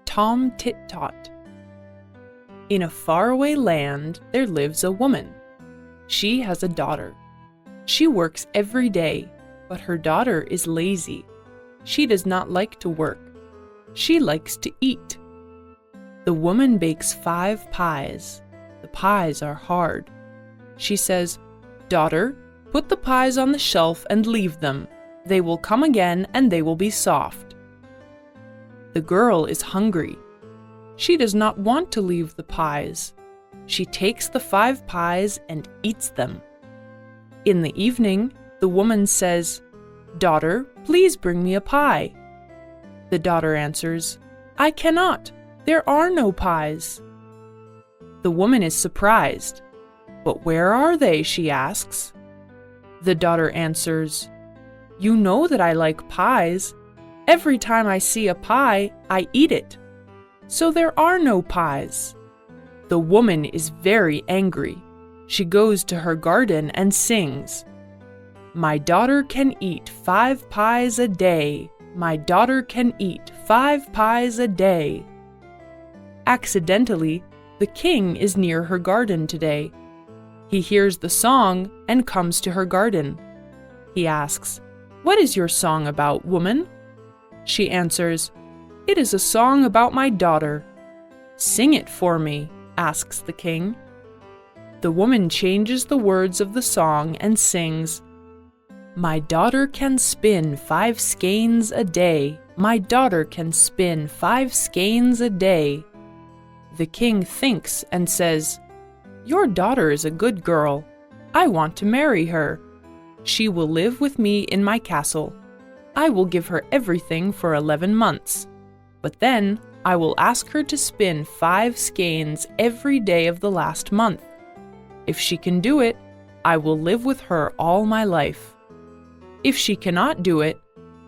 Tom Tit Tot. In a faraway land, there lives a woman. She has a daughter. She works every day, but her daughter is lazy. She does not like to work. She likes to eat. The woman bakes 5 pies. The pies are hard. She says, "Daughter, put the pies on the shelf and leave them. They will come again and they will be soft." The girl is hungry. She does not want to leave the pies. She takes the 5 pies and eats them. In the evening, the woman says, "Daughter, please bring me a pie." The daughter answers, "I cannot. There are no pies." The woman is surprised. "But where are they?" she asks. The daughter answers, "You know that I like pies. Every time I see a pie, I eat it. So there are no pies." The woman is very angry. She goes to her garden and sings, "My daughter can eat 5 pies a day. My daughter can eat 5 pies a day." Accidentally, the king is near her garden today. He hears the song and comes to her garden. He asks, "What is your song about, woman?" She answers, "It is a song about my daughter." "Sing it for me," asks the king. The woman changes the words of the song and sings, "My daughter can spin 5 skeins a day. My daughter can spin 5 skeins a day." The king thinks and says, "Your daughter is a good girl. I want to marry her. She will live with me in my castle. I will give her everything for 11 months. But then I will ask her to spin 5 skeins every day of the last month. If she can do it, I will live with her all my life. If she cannot do it,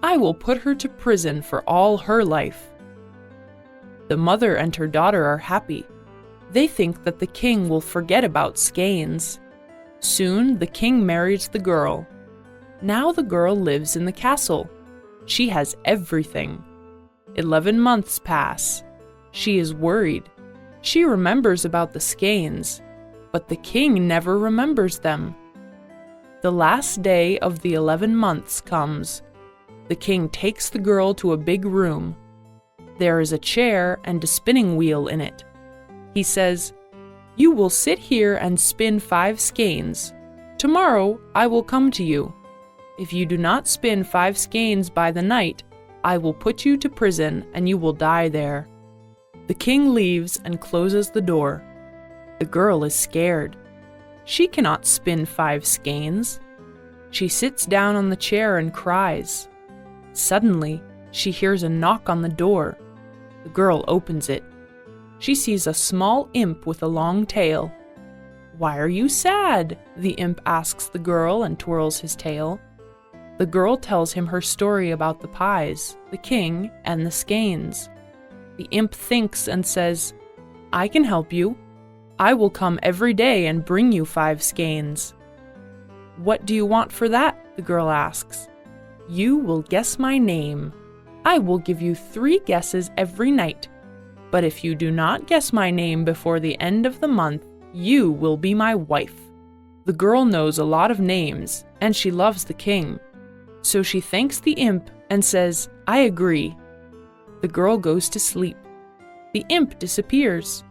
I will put her to prison for all her life." The mother and her daughter are happy. They think that the king will forget about skeins. Soon the king marries the girl. Now the girl lives in the castle. She has everything. 11 months pass. She is worried. She remembers about the skeins, but the king never remembers them. The last day of the 11 months comes. The king takes the girl to a big room. There is a chair and a spinning wheel in it. He says, "You will sit here and spin 5 skeins. Tomorrow I will come to you. If you do not spin 5 skeins by the night, I will put you to prison and you will die there." The king leaves and closes the door. The girl is scared. She cannot spin 5 skeins. She sits down on the chair and cries. Suddenly, she hears a knock on the door. The girl opens it. She sees a small imp with a long tail. "Why are you sad?" the imp asks the girl and twirls his tail. The girl tells him her story about the pies, the king, and the skeins. The imp thinks and says, "I can help you. I will come every day and bring you 5 skeins." "What do you want for that?" the girl asks. "You will guess my name. I will give you 3 guesses every night. But if you do not guess my name before the end of the month, you will be my wife." The girl knows a lot of names, and she loves the king. So she thanks the imp and says, "I agree." The girl goes to sleep. The imp disappears.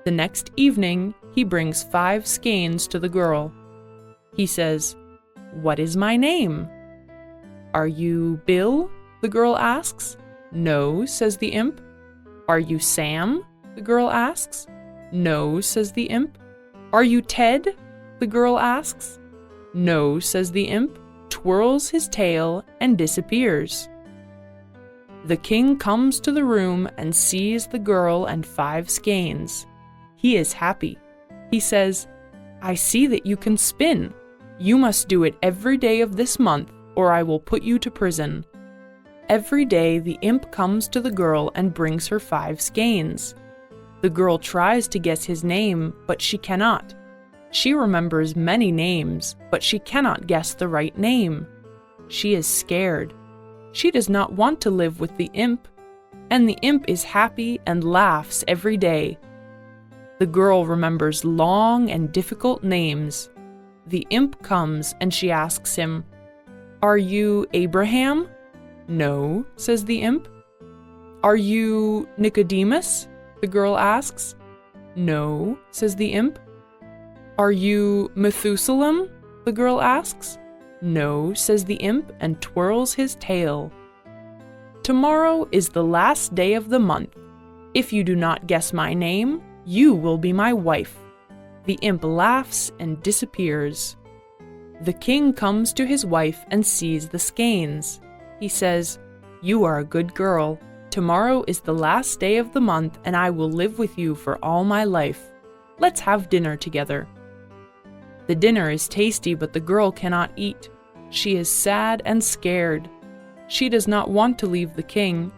The next evening, he brings 5 skeins to the girl. He says, "What is my name?" "Are you Bill?" the girl asks. "No," says the imp. "Are you Sam?" the girl asks. "No," says the imp. "Are you Ted?" the girl asks. "No," says the imp, twirls his tail, and disappears. The king comes to the room and sees the girl and 5 skeins. He is happy. He says, "I see that you can spin. You must do it every day of this month, or I will put you to prison." Every day the imp comes to the girl and brings her 5 skeins. The girl tries to guess his name, but she cannot. She remembers many names, but she cannot guess the right name. She is scared. She does not want to live with the imp. and the imp is happy and laughs every day. The girl remembers long and difficult names. The imp comes and she asks him, "Are you Abraham?" "No," says the imp. "Are you Nicodemus?" the girl asks. "No," says the imp. "Are you Methuselah?" the girl asks. "No," says the imp and twirls his tail. "Tomorrow is the last day of the month. If you do not guess my name, you will be my wife." The imp laughs and disappears. The king comes to his wife and sees the skeins. He says, "You are a good girl. Tomorrow is the last day of the month, and I will live with you for all my life. Let's have dinner together." The dinner is tasty, but the girl cannot eat. She is sad and scared. She does not want to leave the king.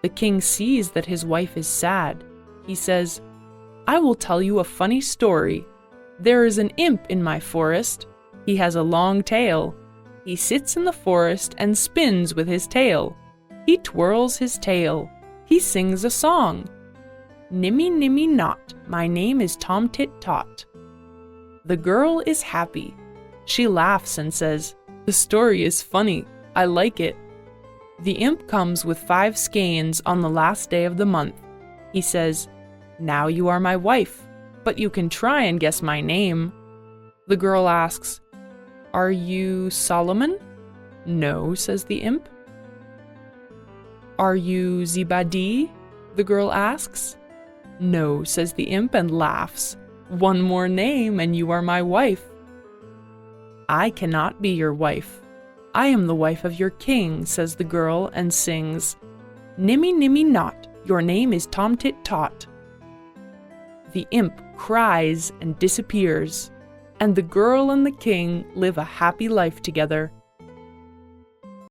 The king sees that his wife is sad. He says, "I will tell you a funny story. There is an imp in my forest. He has a long tail. He sits in the forest and spins with his tail. He twirls his tail. He sings a song. Nimmy, nimmy, not. My name is Tom Tit Tot." The girl is happy. She laughs and says, "The story is funny. I like it." The imp comes with 5 skeins on the last day of the month. He says, "Now you are my wife, but you can try and guess my name." The girl asks, "Are you Solomon?" "No," says the imp. "Are you Zebadee?" the girl asks. "No," says the imp and laughs. "One more name and you are my wife." "I cannot be your wife. I am the wife of your king," says the girl and sings, "Nimmy, nimmy, not. Your name is Tom Tit Tot." The imp cries and disappears, and the girl and the king live a happy life together.